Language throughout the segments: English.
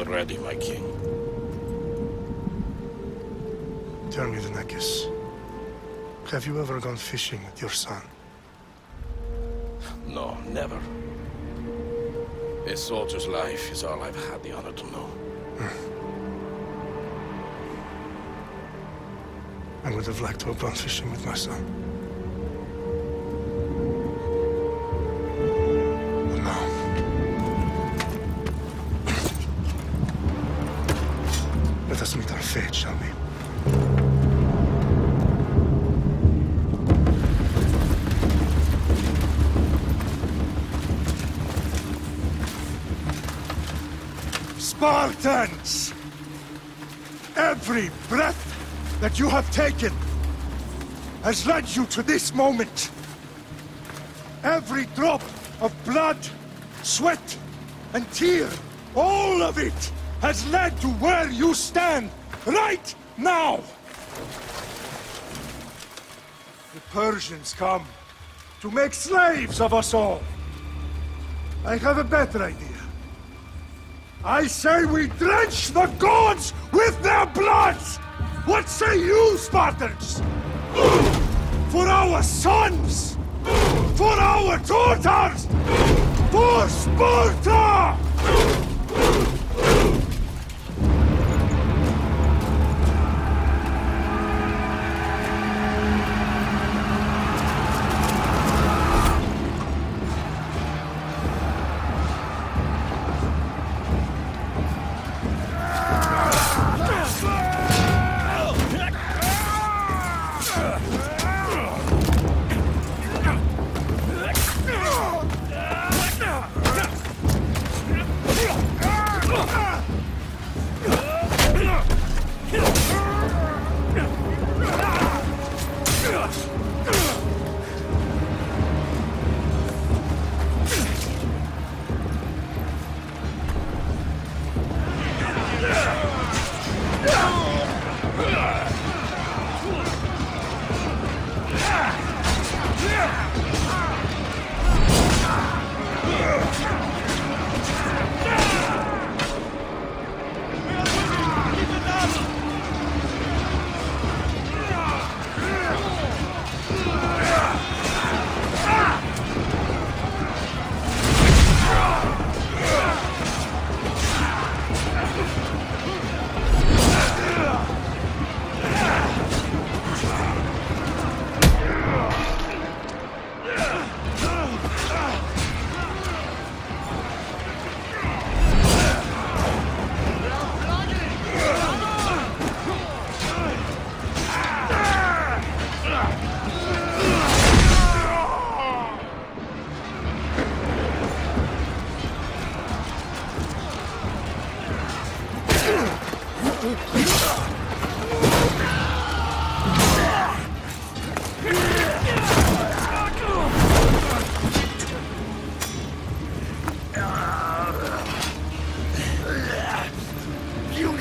ready, my king. Tell me, Nenekis, have you ever gone fishing with your son? No, never. A soldier's life is all I've had the honor to know. I would have liked to have gone fishing with my son. But now... let us meet our fate, shall we? Spartans! Every breath that you have taken has led you to this moment. Every drop of blood, sweat, and tear, all of it has led to where you stand right now. The Persians come to make slaves of us all. I have a better idea. I say we drench the gods with their bloods! What say you, Spartans? For our sons! For our daughters! For Sparta!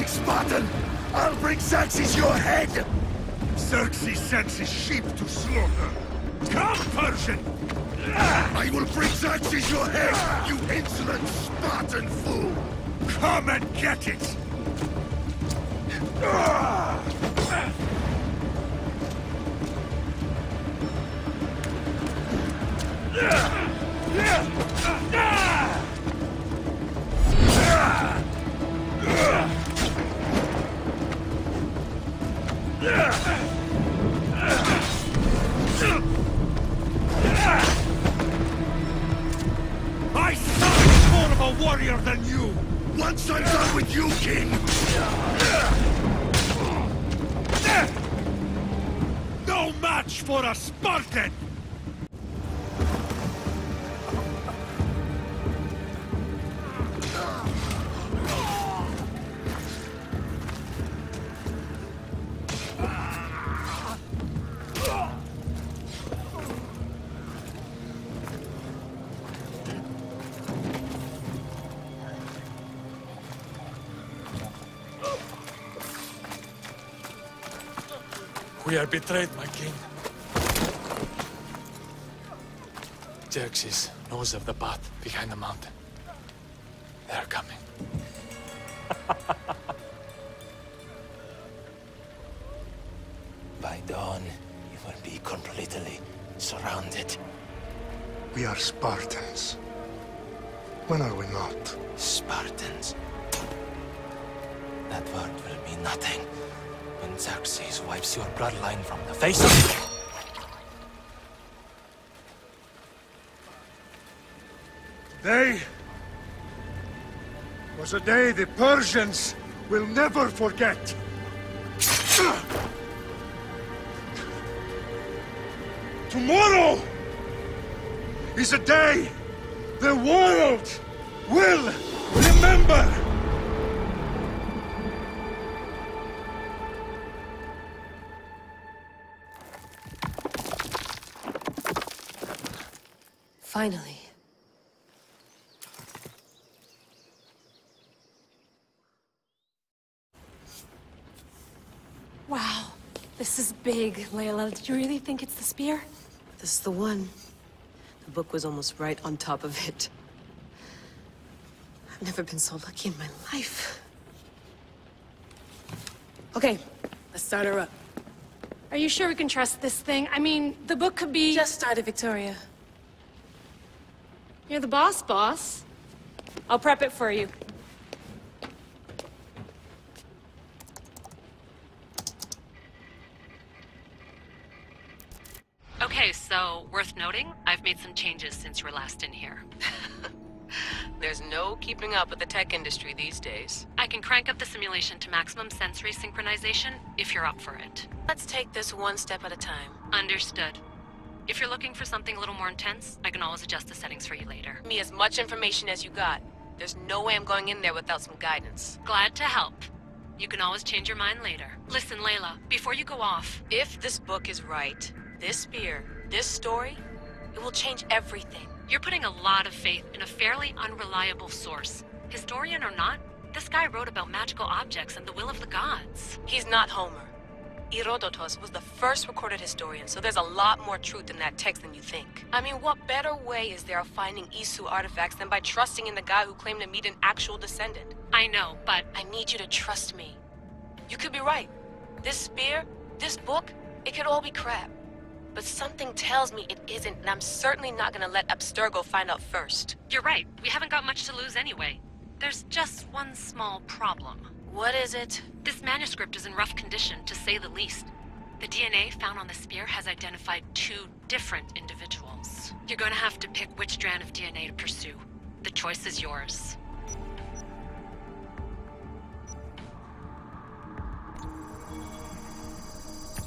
Spartan! I'll bring Xerxes your head! Xerxes sends his sheep to slaughter. Come, Persian! I will bring Xerxes your head, you insolent Spartan fool! Come and get it! My son is more of a warrior than you! Once I'm done with you, King! No match for a Spartan! We are betrayed, my king. Xerxes knows of the path behind the mountain. They are coming. By dawn, you will be completely surrounded. We are Spartans. When are we not? Spartans. That word will mean nothing when Xerxes wipes your bloodline from the face of... Today was a day the Persians will never forget. Tomorrow is a day the world will remember. Finally. Wow, this is big, Layla. Did you really think it's the spear? This is the one. The book was almost right on top of it. I've never been so lucky in my life. Okay, let's start her up. Are you sure we can trust this thing? I mean, the book could be... Just started, Victoria. You're the boss. I'll prep it for you. Okay, so, worth noting, I've made some changes since you were last in here. There's no keeping up with the tech industry these days. I can crank up the simulation to maximum sensory synchronization, if you're up for it. Let's take this one step at a time. Understood. If you're looking for something a little more intense, I can always adjust the settings for you later. Give me as much information as you got. There's no way I'm going in there without some guidance. Glad to help. You can always change your mind later. Listen, Layla, before you go off... If this book is right, this spear, this story, it will change everything. You're putting a lot of faith in a fairly unreliable source. Historian or not, this guy wrote about magical objects and the will of the gods. He's not Homer. Herodotus was the first recorded historian, so there's a lot more truth in that text than you think. I mean, what better way is there of finding Isu artifacts than by trusting in the guy who claimed to meet an actual descendant? I know, but... I need you to trust me. You could be right. This spear, this book, it could all be crap. But something tells me it isn't, and I'm certainly not gonna let Abstergo find out first. You're right. We haven't got much to lose anyway. There's just one small problem. What is it? This manuscript is in rough condition, to say the least. The DNA found on the spear has identified 2 different individuals. You're gonna have to pick which strand of DNA to pursue. The choice is yours.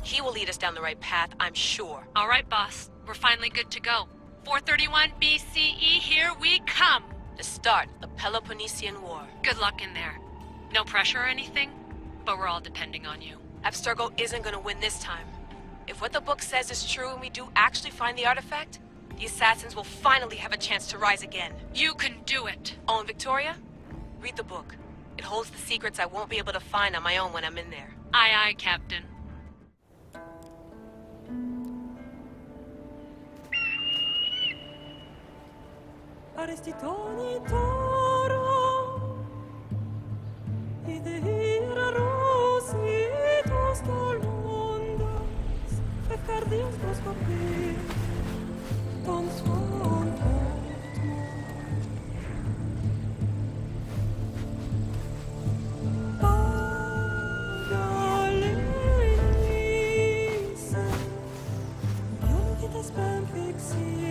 He will lead us down the right path, I'm sure. All right, boss. We're finally good to go. 431 BCE, here we come! The start of the Peloponnesian War. Good luck in there. No pressure or anything, but we're all depending on you. Abstergo isn't gonna win this time. If what the book says is true and we do actually find the artifact, the assassins will finally have a chance to rise again. You can do it! Oh, and Victoria? Read the book. It holds the secrets I won't be able to find on my own when I'm in there. Aye, aye, Captain. Aristitoni toro, idehira rositos tolondas, efcardios proskopir, ton svon portmo. Pagalese, yon kitas ben fixilion.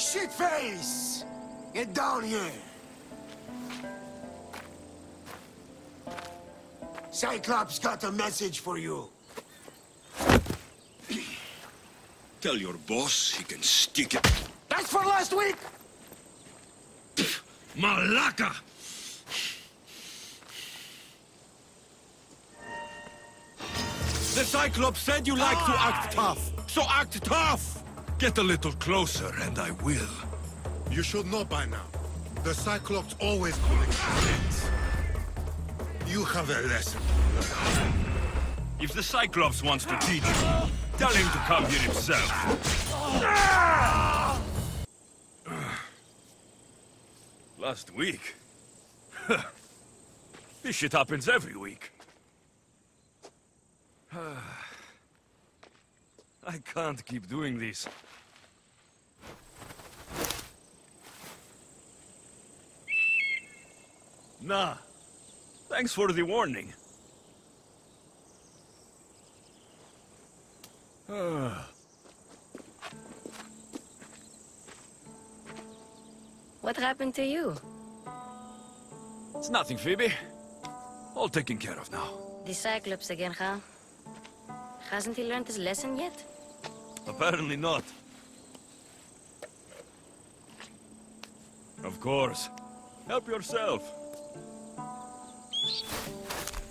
Shitface! Get down here! Cyclops got a message for you. Tell your boss he can stick it. That's for last week! Malaka! The Cyclops said you like to act tough, so act tough! Get a little closer and I will. You should know by now. The Cyclops always collect friends. You have a lesson to learn. If the Cyclops wants to teach you, tell him to come here himself. Last week? This shit happens every week. I can't keep doing this. Nah. Thanks for the warning. What happened to you? It's nothing, Phoebe. All taken care of now. The Cyclops again, huh? Hasn't he learned his lesson yet? Apparently not. Of course. Help yourself.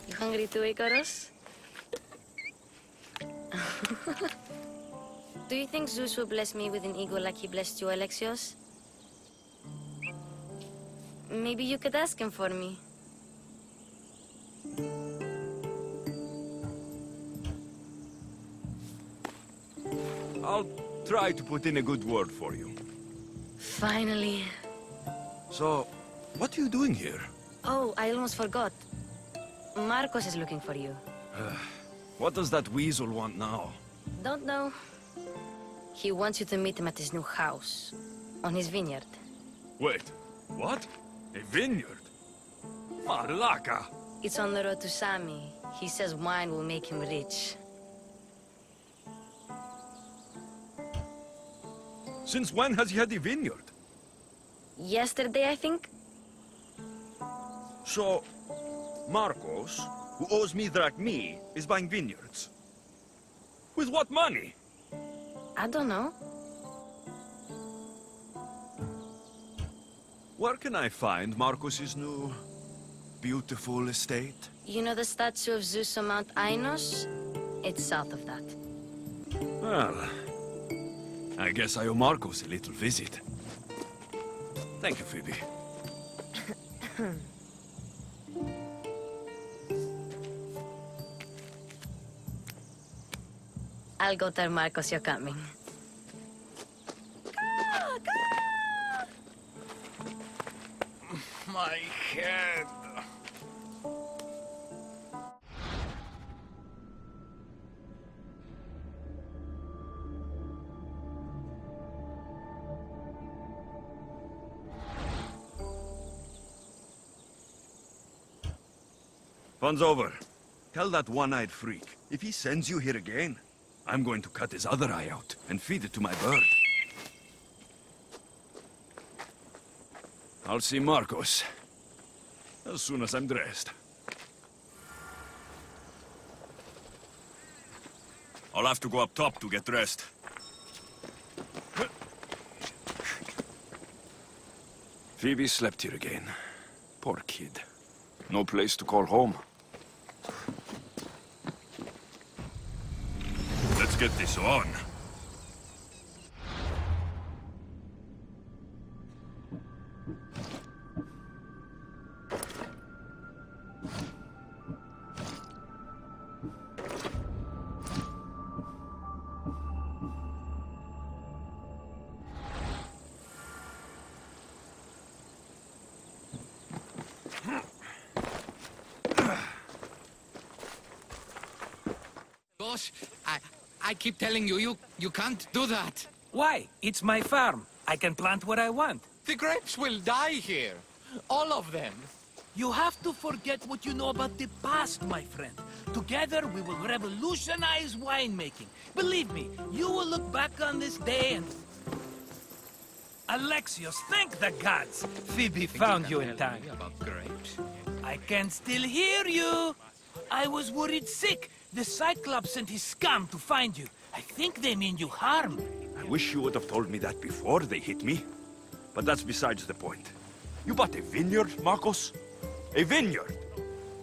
You hungry too, Icarus? Do you think Zeus will bless me with an ego like he blessed you, Alexios? Maybe you could ask him for me. I'll try to put in a good word for you. Finally. So, what are you doing here? Oh, I almost forgot. Marcos is looking for you. What does that weasel want now? Don't know. He wants you to meet him at his new house. On his vineyard. Wait, what? A vineyard? Malaka! It's on the road to Sami. He says wine will make him rich. Since when has he had a vineyard? Yesterday, I think? So, Marcos, who owes me drachmi, is buying vineyards. With what money? I don't know. Where can I find Marcos's new, beautiful estate? You know the statue of Zeus on Mount Ainos? It's south of that. Well, I guess I owe Marcos a little visit. Thank you, Phoebe. I'll go tell Marcos you're coming. My head. Fun's over. Tell that one-eyed freak, if he sends you here again, I'm going to cut his other eye out and feed it to my bird. I'll see Marcos as soon as I'm dressed. I'll have to go up top to get dressed. Phoebe slept here again. Poor kid. No place to call home. Let's get this on. Boss, I keep telling you, you can't do that. Why? It's my farm. I can plant what I want. The grapes will die here. All of them. You have to forget what you know about the past, my friend. Together, we will revolutionize winemaking. Believe me, you will look back on this day and... Alexios, thank the gods! Phoebe found you in time. About grapes? I can still hear you! I was worried sick. The Cyclops sent his scum to find you. I think they mean you harm. I wish you would have told me that before they hit me. But that's besides the point. You bought a vineyard, Marcos? A vineyard?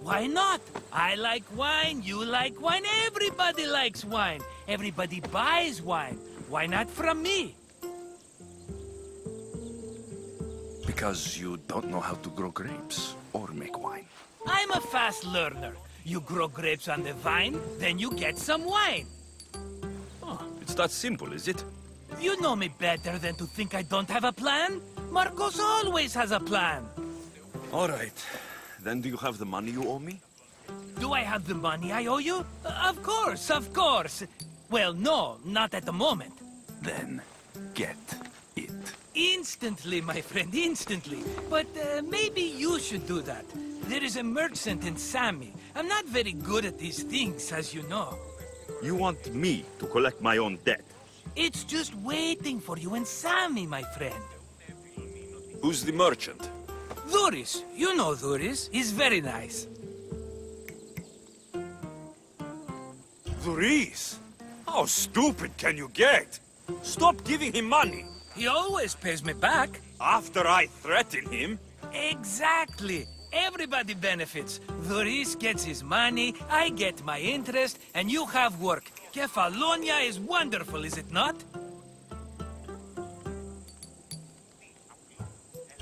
Why not? I like wine, you like wine, everybody likes wine. Everybody buys wine. Why not from me? Because you don't know how to grow grapes or make wine. I'm a fast learner. You grow grapes on the vine, then you get some wine. Oh, it's that simple, is it? You know me better than to think I don't have a plan. Marcos always has a plan. All right. Then do you have the money you owe me? Do I have the money I owe you? Of course, of course. Well, no, not at the moment. Then get it. Instantly, my friend, instantly. But maybe you should do that. There is a merchant in Sami. I'm not very good at these things, as you know. You want me to collect my own debt? It's just waiting for you in Sami, my friend. Who's the merchant? Dhuris. You know Dhuris. He's very nice. Dhuris? How stupid can you get? Stop giving him money. He always pays me back. After I threaten him? Exactly. Everybody benefits. Dhuris gets his money, I get my interest, and you have work. Kefalonia is wonderful, is it not?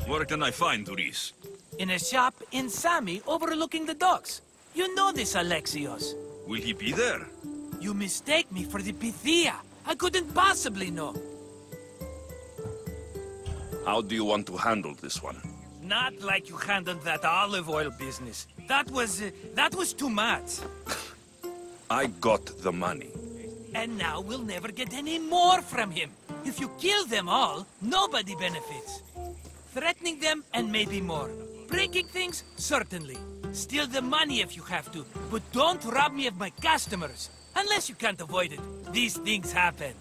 Where can I find Dhuris? In a shop in Sami overlooking the docks. You know this, Alexios. Will he be there? You mistake me for the Pythia. I couldn't possibly know. How do you want to handle this one? Not like you handled that olive oil business. That was too much. I got the money. And now we'll never get any more from him. If you kill them all, nobody benefits. Threatening them, and maybe more. Breaking things, certainly. Steal the money if you have to, but don't rob me of my customers. Unless you can't avoid it. These things happen.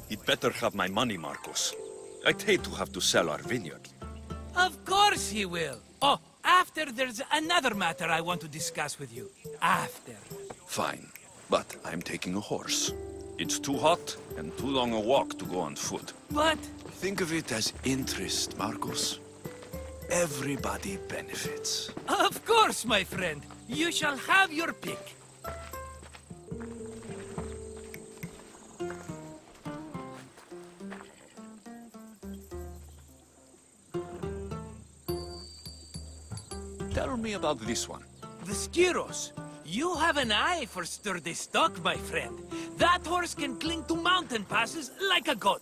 He'd better have my money, Marcos. I'd hate to have to sell our vineyard. Of course he will. Oh, after there's another matter I want to discuss with you. After. Fine, but I'm taking a horse. It's too hot and too long a walk to go on foot. But... Think of it as interest, Marcos. Everybody benefits. Of course, my friend. You shall have your pick. Tell me about this one. The Skiros. You have an eye for sturdy stock, my friend. That horse can cling to mountain passes like a goat.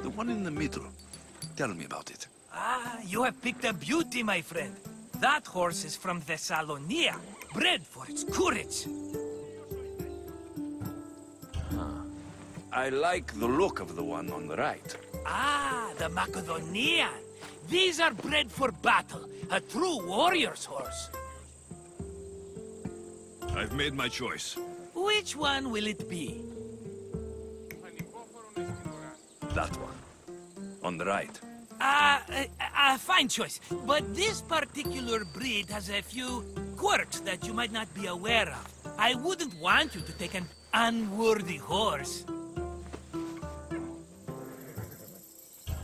The one in the middle. Tell me about it. Ah, you have picked a beauty, my friend. That horse is from Thessalonia, bred for its courage. I like the look of the one on the right. Ah, the Macedonian. These are bred for battle, a true warrior's horse. I've made my choice. Which one will it be? That one. On the right. Fine choice. But this particular breed has a few quirks that you might not be aware of. I wouldn't want you to take an unworthy horse.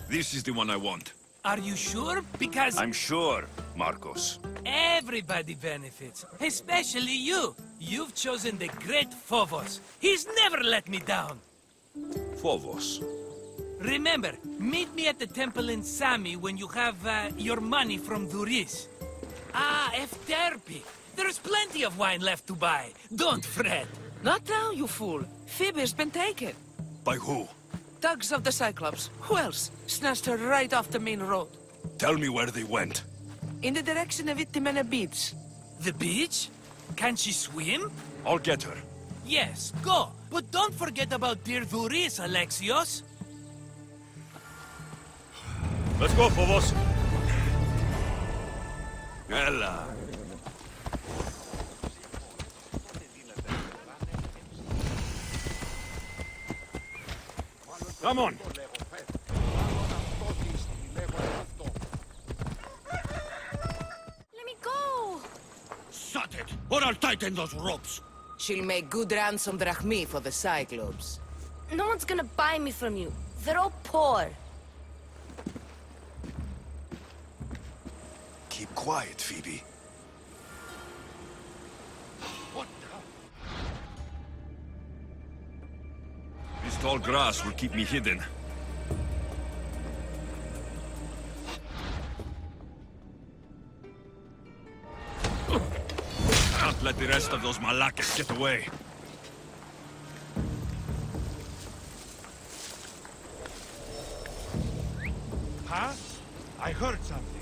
This is the one I want. Are you sure? Because... I'm sure, Marcos. Everybody benefits. Especially you. You've chosen the great Phobos. He's never let me down. Phobos. Remember, meet me at the temple in Sami when you have your money from Dhuris. Ah, Efterpi. There's plenty of wine left to buy. Don't fret. Not now, you fool. Phoebe's been taken. By who? Thugs of the Cyclops. Who else? Snatched her right off the main road. Tell me where they went. In the direction of Itimena Beach. The beach? Can she swim? I'll get her. Yes, go. But don't forget about dear Dhuris, Alexios. Let's go, Phobos. Ella. Come on. Let me go! Shut it! tighten those ropes. She'll make good ransom drachmi for the Cyclops. No one's gonna buy me from you. They're all poor. Keep quiet, Phoebe. What This tall grass will keep me hidden. Can't let the rest of those Malakas get away. Huh? I heard something.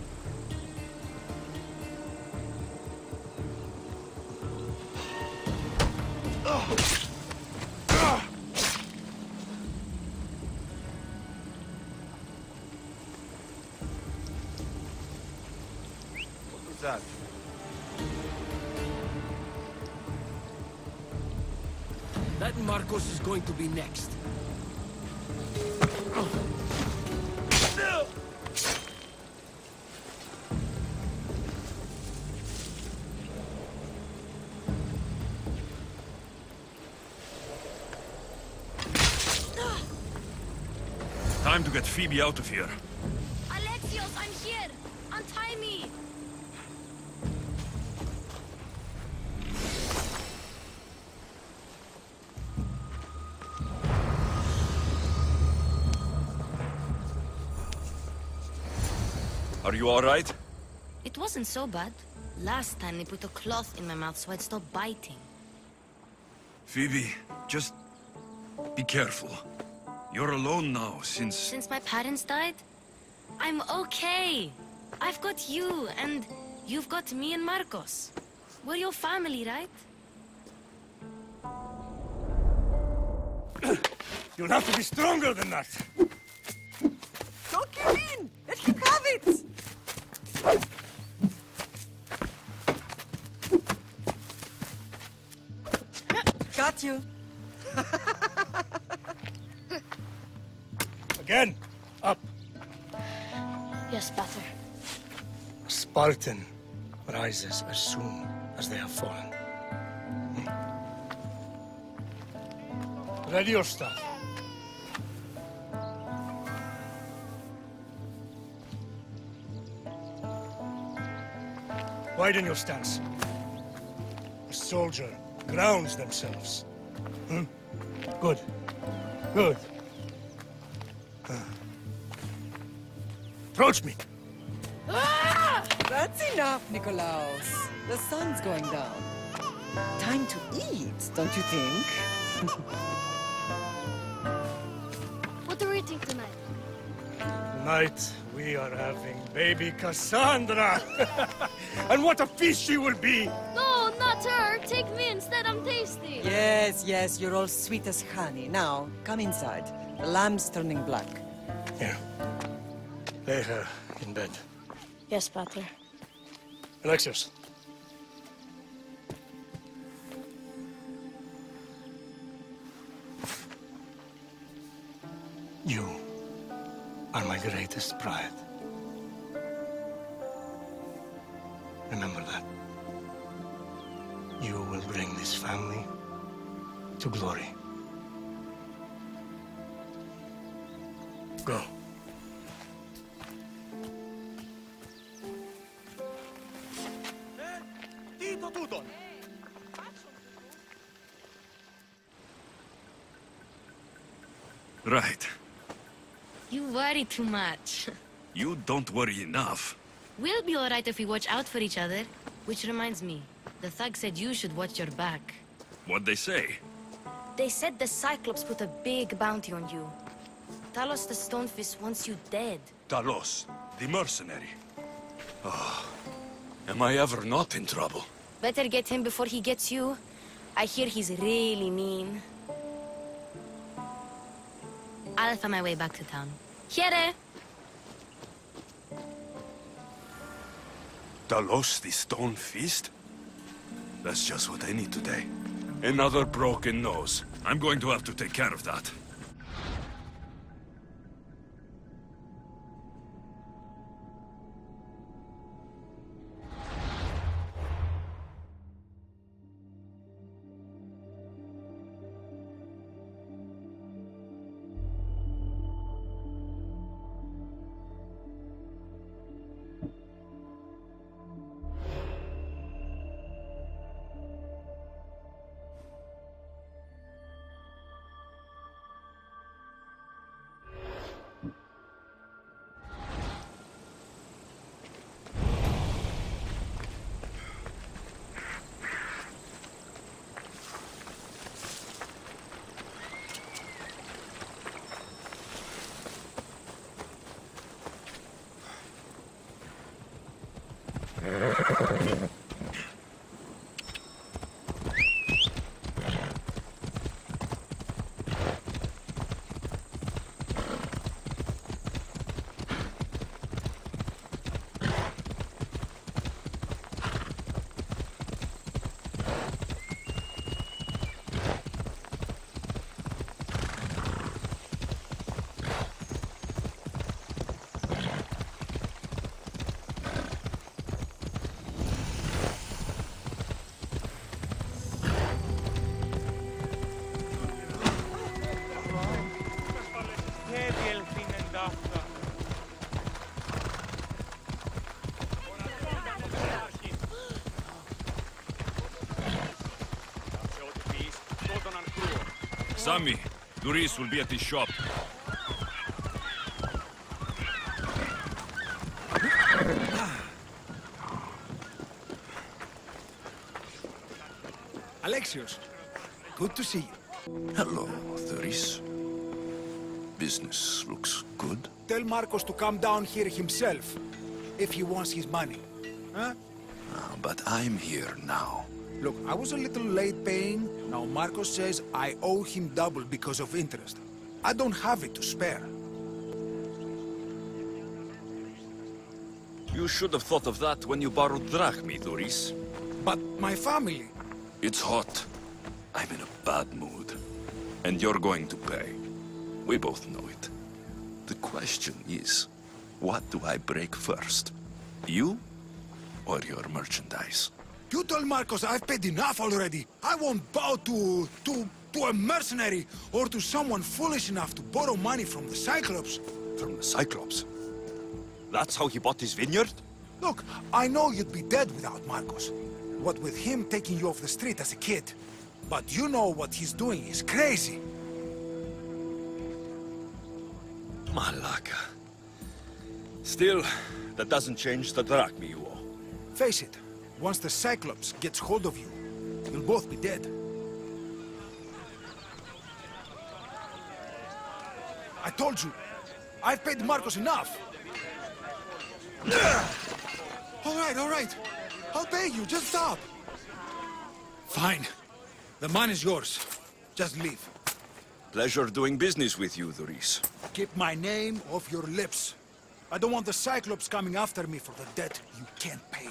What was that? That Marcos is going to be next. Time to get Phoebe out of here. Alexios, I'm here! Untie me! Are you all right? It wasn't so bad. Last time they put a cloth in my mouth so I'd stop biting. Phoebe, just be careful. You're alone now since... Since my parents died? I'm okay. I've got you, and you've got me and Marcos. We're your family, right? You'll have to be stronger than that. Don't give in! Let him have it! Got you. Again! Up! Yes, Pater. A Spartan rises as soon as they have fallen. Ready your staff. Widen your stance. A soldier grounds themselves. Good. Good. Approach me. That's enough, Nikolaos. The sun's going down. Time to eat, don't you think? What are we eating tonight? Tonight, we are having baby Cassandra. And what a feast she will be! No, not her. Take me instead. I'm tasty. Yes, yes, you're all sweet as honey. Now, come inside. The lamb's turning black. Here. Lay her in bed. Yes, Pater. Alexios. You are my greatest pride. Remember that. You will bring this family to glory. Go. Right. You worry too much. You don't worry enough. We'll be alright if we watch out for each other. Which reminds me, the thug said you should watch your back. What'd they say? They said the Cyclops put a big bounty on you. Talos the Stonefist wants you dead. Talos, the mercenary. Oh, am I ever not in trouble? Better get him before he gets you. I hear he's really mean. I'll find my way back to town. Here! Talos, the Stone Fist? That's just what I need today. Another broken nose. I'm going to have to take care of that. Sami, Duris will be at his shop. Alexios, good to see you. Hello, Duris. Business looks good. Tell Marcos to come down here himself, if he wants his money. Huh? But I'm here now. Look, I was a little late paying. Now Marcos says I owe him double because of interest. I don't have it to spare. You should have thought of that when you borrowed drachmi, Duris. But my family... It's hot. I'm in a bad mood. And you're going to pay. We both know it. The question is, what do I break first? You or your merchandise? You told Marcos I've paid enough already. I won't bow to a mercenary or to someone foolish enough to borrow money from the Cyclops. From the Cyclops? That's how he bought his vineyard? Look, I know you'd be dead without Marcos. What with him taking you off the street as a kid. But you know what he's doing is crazy. Malaka. Still, that doesn't change the drachmi you owe. Face it, once the Cyclops gets hold of you, you'll both be dead. I told you, I've paid Marcos enough. All right. I'll pay you, just stop. Fine. The money's yours. Just leave. Pleasure doing business with you, Duris. Keep my name off your lips. I don't want the Cyclops coming after me for the debt you can't pay.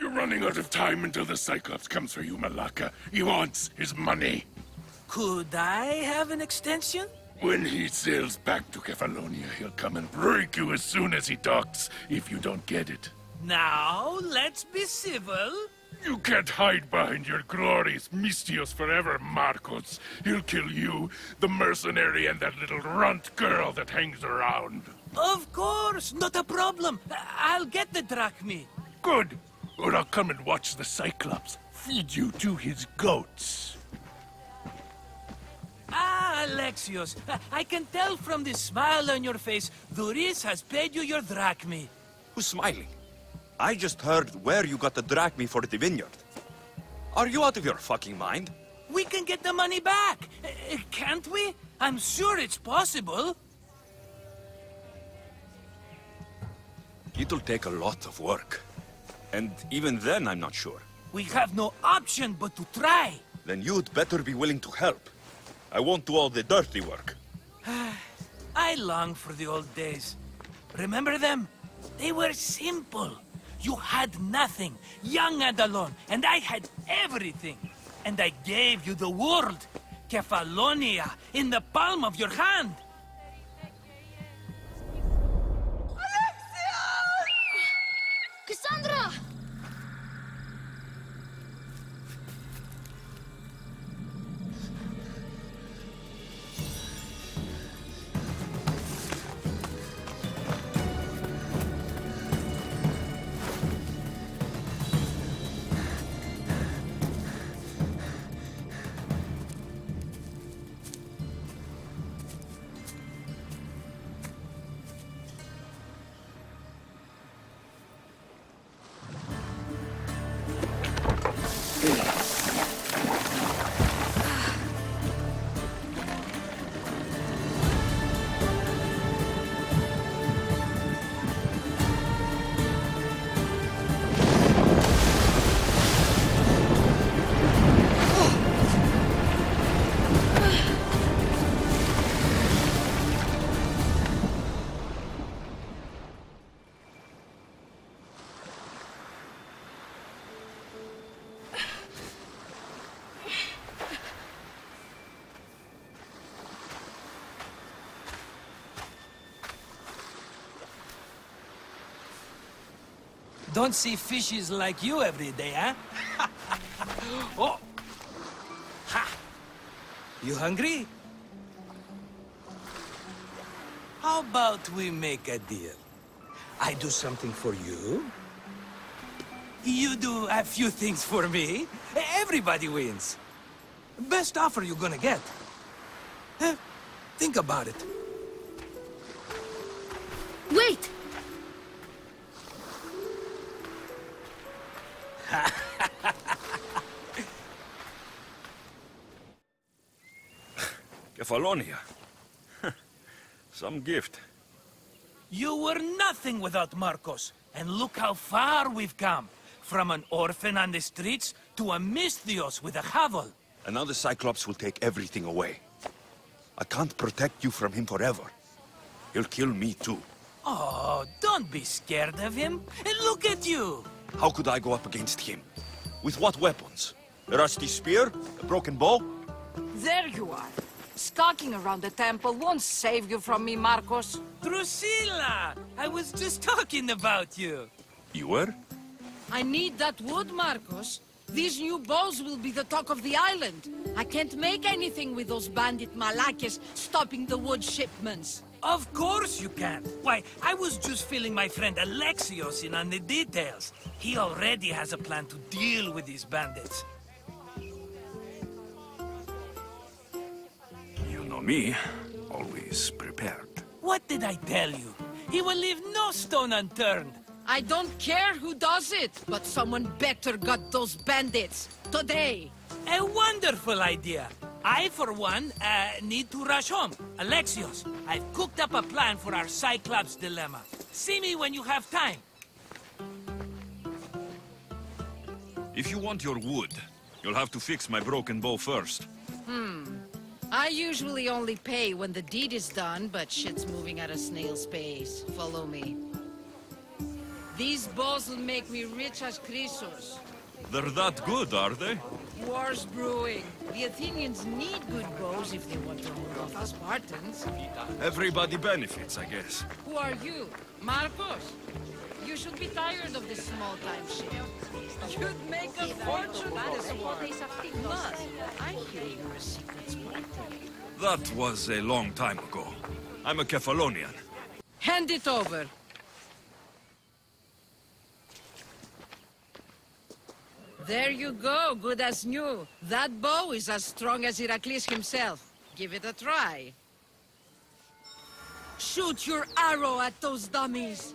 You're running out of time until the Cyclops comes for you, Malaka. He wants his money. Could I have an extension? When he sails back to Kefalonia, he'll come and break you as soon as he docks, if you don't get it. Now, let's be civil. You can't hide behind your glories, Mistios forever, Marcos. He'll kill you, the mercenary, and that little runt girl that hangs around. Of course, not a problem. I'll get the drachmi. Good. Or I'll come and watch the Cyclops feed you to his goats. Ah, Alexios, I can tell from the smile on your face, Duris has paid you your drachmi. Who's smiling? I just heard where you got the drachmi for the vineyard. Are you out of your fucking mind? We can get the money back, can't we? I'm sure it's possible. It'll take a lot of work. And even then, I'm not sure. We have no option but to try. Then you'd better be willing to help. I won't do all the dirty work. I long for the old days. Remember them? They were simple. You had nothing, young and alone, and I had everything. And I gave you the world, Kefalonia, in the palm of your hand. Cassandra! Don't see fishes like you every day, huh? Oh! Ha! You hungry? How about we make a deal? I do something for you. You do a few things for me. Everybody wins. Best offer you're gonna get. Eh, think about it. Wait! Kefalonia. Some gift. You were nothing without Markos, and look how far we've come. From an orphan on the streets to a Misthios with a Havel. And now the Cyclops will take everything away. I can't protect you from him forever. He'll kill me too. Oh, don't be scared of him. And look at you. How could I go up against him? With what weapons? A rusty spear? A broken bow? There you are. Stalking around the temple won't save you from me, Markos. Drusilla! I was just talking about you. You were? I need that wood, Markos. These new bows will be the talk of the island. I can't make anything with those bandit Malakes stopping the wood shipments. Of course you can. Why, I was just filling my friend Alexios in on the details. He already has a plan to deal with these bandits. You know me, always prepared. What did I tell you? He will leave no stone unturned. I don't care who does it, but someone better got those bandits. Today. A wonderful idea. I, for one, need to rush home. Alexios, I've cooked up a plan for our Cyclops dilemma. See me when you have time. If you want your wood, you'll have to fix my broken bow first. I usually only pay when the deed is done, but shit's moving at a snail's pace. Follow me. These bows will make me rich as Chrysos. They're that good, are they? War's brewing. The Athenians need good bows if they want to hold off the Spartans. Everybody benefits, I guess. Who are you? Markos? You should be tired of this small-time shit. You'd make a fortune in this war. Plus, I hear you're a secret squatter. That was a long time ago. I'm a Kefalonian. Hand it over. There you go, good as new. That bow is as strong as Heracles himself. Give it a try. Shoot your arrow at those dummies.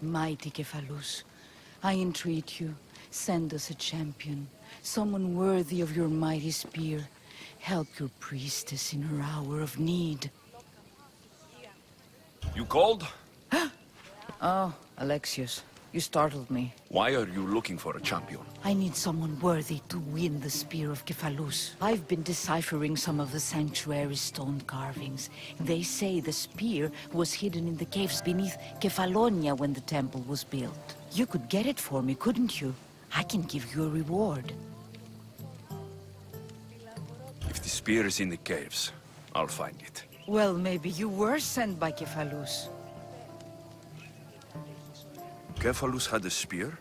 Mighty Cephalus, I entreat you, send us a champion, someone worthy of your mighty spear. Help your priestess in her hour of need. You called? Oh, Alexios, you startled me. Why are you looking for a champion? I need someone worthy to win the spear of Cephalus. I've been deciphering some of the sanctuary's stone carvings. They say the spear was hidden in the caves beneath Kefalonia when the temple was built. You could get it for me, couldn't you? I can give you a reward. If the spear is in the caves, I'll find it. Well, maybe you were sent by Cephalus. Cephalus had a spear?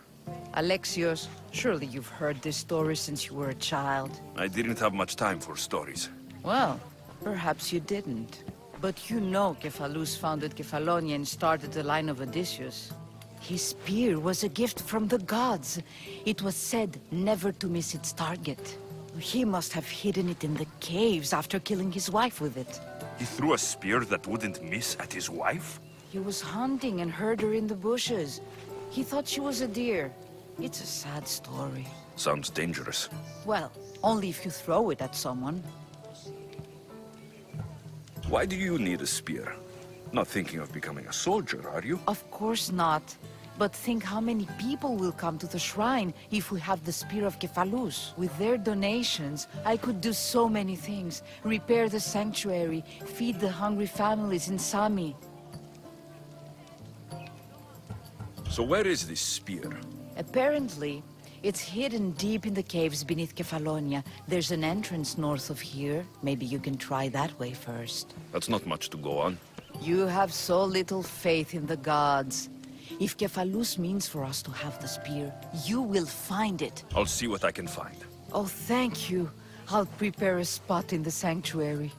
Alexios, surely you've heard this story since you were a child. I didn't have much time for stories. Well, perhaps you didn't. But you know Cephalus founded Kefalonia and started the line of Odysseus. His spear was a gift from the gods. It was said never to miss its target. He must have hidden it in the caves after killing his wife with it. He threw a spear that wouldn't miss at his wife? He was hunting and heard her in the bushes. He thought she was a deer. It's a sad story. Sounds dangerous. Well, only if you throw it at someone. Why do you need a spear? Not thinking of becoming a soldier, are you? Of course not. But think how many people will come to the shrine if we have the Spear of Kephalus. With their donations, I could do so many things. Repair the sanctuary, feed the hungry families in Sami. So where is this spear? Apparently, it's hidden deep in the caves beneath Kefalonia. There's an entrance north of here. Maybe you can try that way first. That's not much to go on. You have so little faith in the gods. If Kephalus means for us to have the spear, you will find it. I'll see what I can find. Oh, thank you. I'll prepare a spot in the sanctuary.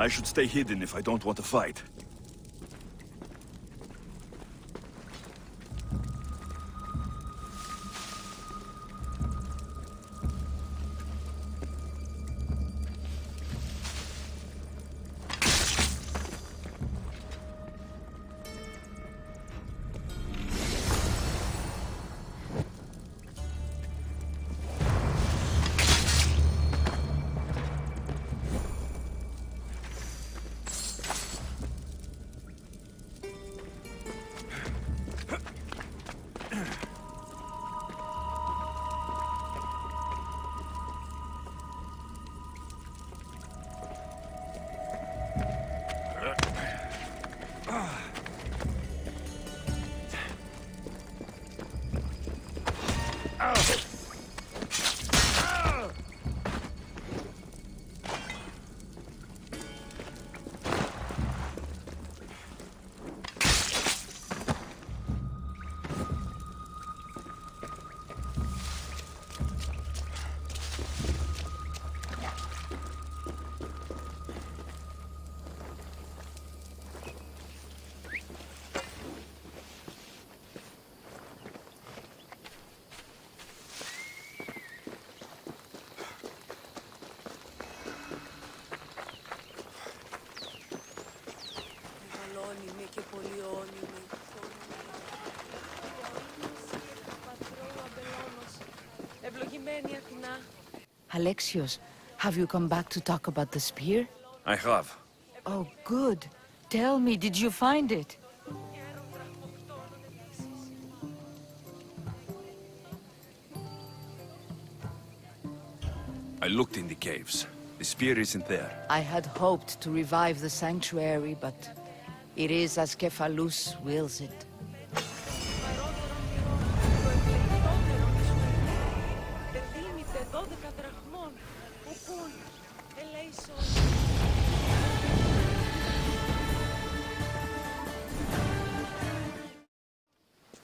I should stay hidden if I don't want to fight. Alexios, have you come back to talk about the spear? I have. Oh, good. Tell me, did you find it? I looked in the caves. The spear isn't there. I had hoped to revive the sanctuary, but it is as Kephalus wills it.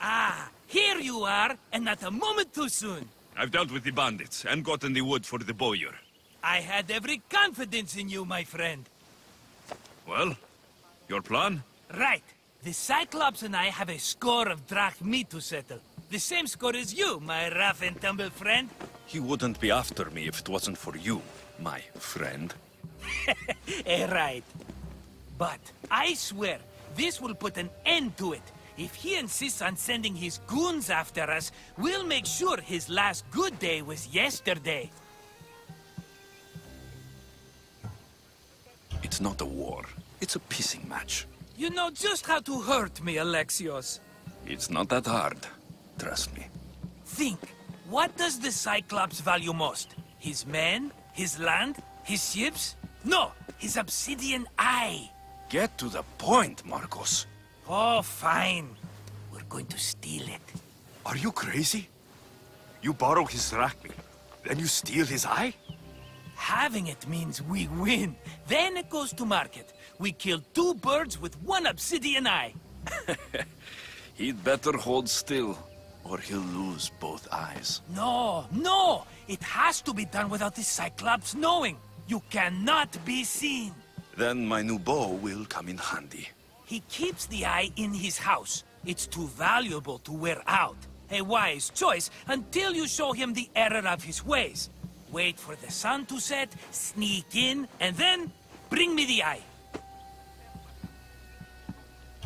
Ah, here you are, and not a moment too soon. I've dealt with the bandits and gotten the wood for the bowyer. I had every confidence in you, my friend. Well, your plan? Right. The Cyclops and I have a score of drachmi to settle. The same score as you, my rough and tumble friend. He wouldn't be after me if it wasn't for you, my friend. Right. But I swear, this will put an end to it. If he insists on sending his goons after us, we'll make sure his last good day was yesterday. It's not a war. It's a pissing match. You know just how to hurt me, Alexios. It's not that hard. Trust me. Think. What does the Cyclops value most? His men? His land? His ships? No! His obsidian eye! Get to the point, Marcos. Oh, fine. We're going to steal it. Are you crazy? You borrow his drachmi, then you steal his eye? Having it means we win. Then it goes to market. We kill 2 birds with 1 obsidian eye. He'd better hold still, or he'll lose both eyes. No, no! It has to be done without the Cyclops knowing. You cannot be seen. Then my new bow will come in handy. He keeps the eye in his house. It's too valuable to wear out. A wise choice until you show him the error of his ways. Wait for the sun to set, sneak in, and then bring me the eye.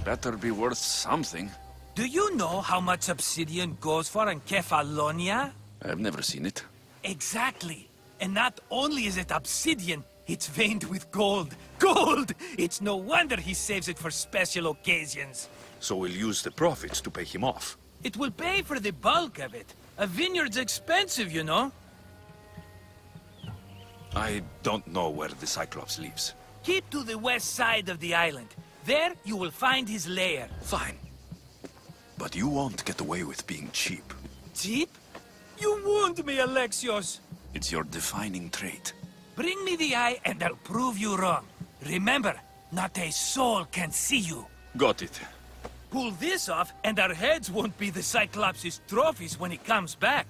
Better be worth something. Do you know how much obsidian goes for in Kefalonia? I've never seen it. Exactly. And not only is it obsidian, it's veined with gold. Gold! It's no wonder he saves it for special occasions. So we'll use the profits to pay him off. It will pay for the bulk of it. A vineyard's expensive, you know. I don't know where the Cyclops lives. Keep to the west side of the island. There, you will find his lair. Fine. But you won't get away with being cheap. Cheap? You wound me, Alexios. It's your defining trait. Bring me the eye and I'll prove you wrong. Remember, not a soul can see you. Got it. Pull this off and our heads won't be the Cyclops' trophies when he comes back.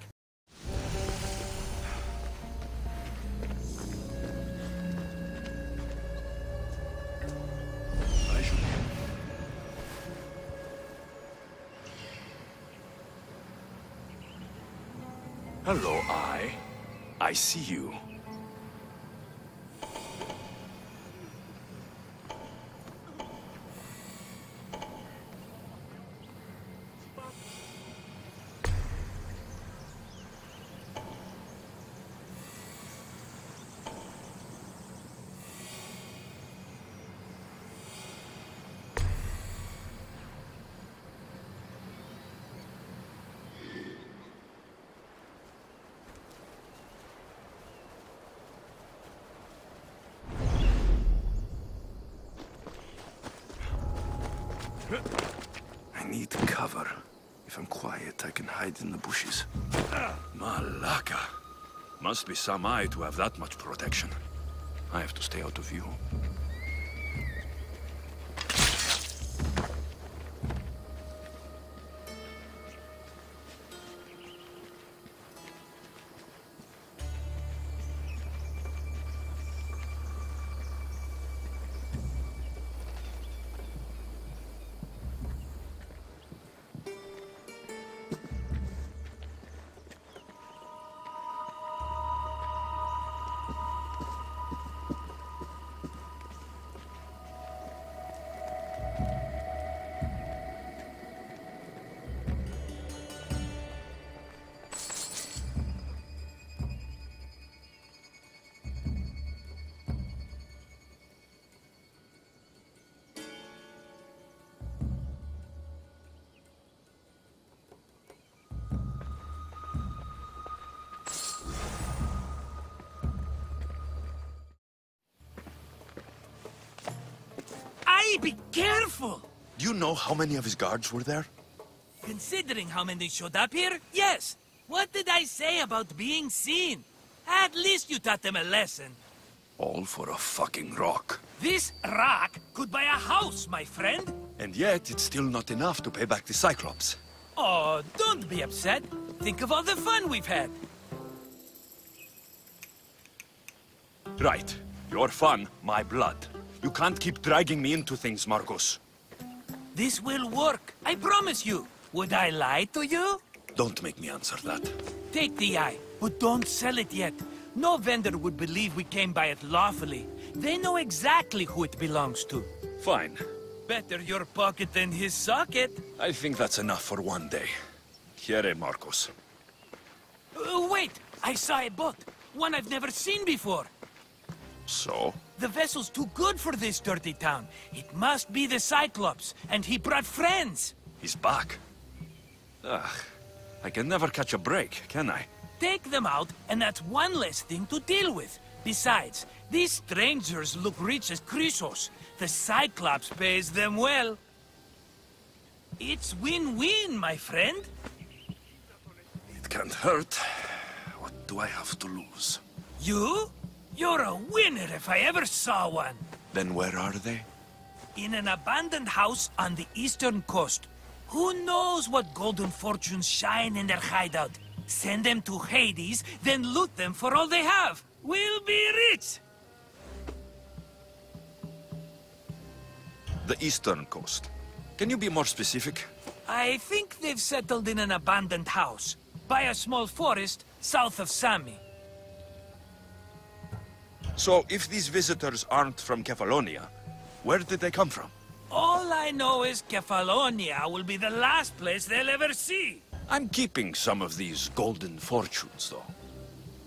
Hello, Eye. I see you. I need cover. If I'm quiet, I can hide in the bushes. Malaka. Must be some eye to have that much protection. I have to stay out of view. Hey, be careful! Do you know how many of his guards were there? Considering how many showed up here, yes. What did I say about being seen? At least you taught them a lesson. All for a fucking rock. This rock could buy a house, my friend. And yet, it's still not enough to pay back the Cyclops. Oh, don't be upset. Think of all the fun we've had. Right. Your fun, my blood. You can't keep dragging me into things, Marcos. This will work, I promise you. Would I lie to you? Don't make me answer that. Take the eye, but don't sell it yet. No vendor would believe we came by it lawfully. They know exactly who it belongs to. Fine. Better your pocket than his socket. I think that's enough for one day. Here, Marcos. Wait! I saw a boat. One I've never seen before. So? The vessel's too good for this dirty town. It must be the Cyclops, and he brought friends. He's back. Ugh. I can never catch a break, can I? Take them out, and that's one less thing to deal with. Besides, these strangers look rich as Chrysos. The Cyclops pays them well. It's win-win, my friend. It can't hurt. What do I have to lose? You? You're a winner if I ever saw one. Then where are they? In an abandoned house on the eastern coast. Who knows what golden fortunes shine in their hideout? Send them to Hades, then loot them for all they have. We'll be rich! The eastern coast. Can you be more specific? I think they've settled in an abandoned house, by a small forest south of Sami. So, if these visitors aren't from Kefalonia, where did they come from? All I know is Kefalonia will be the last place they'll ever see. I'm keeping some of these golden fortunes, though.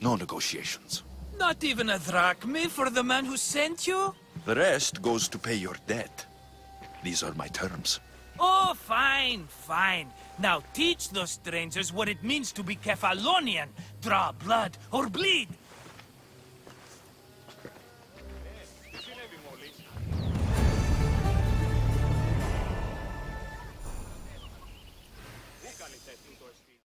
No negotiations. Not even a drachme for the man who sent you? The rest goes to pay your debt. These are my terms. Oh, fine, fine. Now teach those strangers what it means to be Kefalonian. Draw blood or bleed.